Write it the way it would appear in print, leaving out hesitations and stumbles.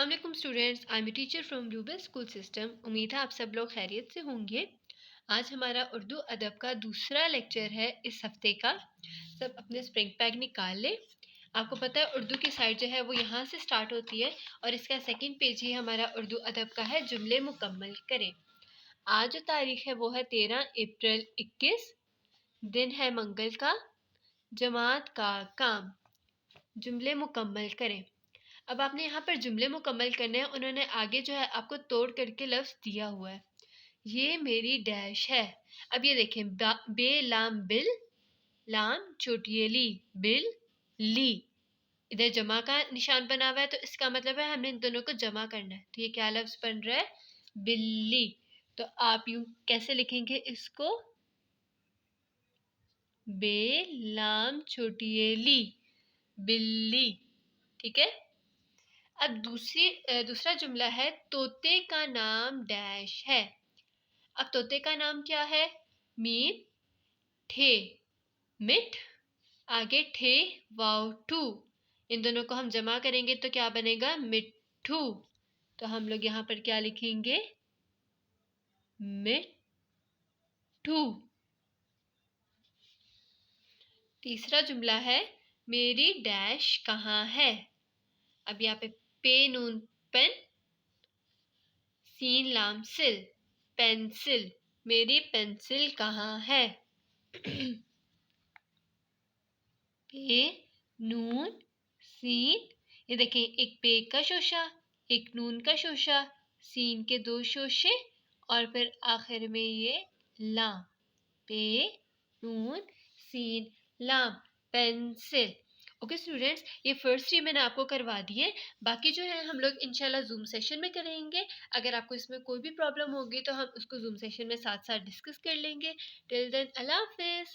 अस्सलाम वालेकुम students, I am teacher from Bluebell school system. उम्मीद है आप सब लोग खैरियत से होंगे। आज हमारा उर्दू अदब का दूसरा लेक्चर है इस हफ्ते का। सब अपने स्प्रिंग पैक निकाल लें। आपको पता है उर्दू की साइड जो है वो यहाँ से स्टार्ट होती है और इसका सेकंड पेज ही हमारा उर्दू अदब का है। जुमले मुकम्मल करें। आज जो तारीख है वो है 13 अप्रैल 21। दिन है मंगल का। जमात का काम। जुमले मुकम्मल करें। अब आपने यहाँ पर जुमले मुकम्मल करने हैं। उन्होंने आगे जो है आपको तोड़ करके लफ्ज़ दिया हुआ है। ये मेरी डैश है। अब ये देखें, बे लाम बिल, लाम चोटियली, बिल ली। इधर जमा का निशान बना हुआ है तो इसका मतलब है हमने इन दोनों को जमा करना है। तो ये क्या लफ्ज़ बन रहा है? बिल्ली। तो आप यूं कैसे लिखेंगे इसको? बे लाम चोटियली, बिल्ली। ठीक है। अब दूसरा जुमला है, तोते का नाम डैश है। अब तोते का नाम क्या है? मीम ठे, मिठ, आगे ठे वाव टू। इन दोनों को हम जमा करेंगे तो क्या बनेगा? मिट्ठू। तो हम लोग यहाँ पर क्या लिखेंगे? मिट्ठू। तीसरा जुमला है, मेरी डैश कहाँ है। अब यहाँ पे नून पेन, सीन लाम सिल, पेंसिल। मेरी पेंसिल कहाँ है? पे नून सीन। ये देखें, एक पे का शोशा, एक नून का शोशा, सीन के दो शोशे और फिर आखिर में ये लाम। पे नून सीन लाम, पेंसिल। ओके स्टूडेंट्स, ये फर्स्ट थ्री मैंने आपको करवा दिए। बाकी जो है हम लोग इंशाल्लाह जूम सेशन में करेंगे। अगर आपको इसमें कोई भी प्रॉब्लम होगी तो हम उसको जूम सेशन में साथ साथ डिस्कस कर लेंगे। टिल देन अल्लाह हाफिज़।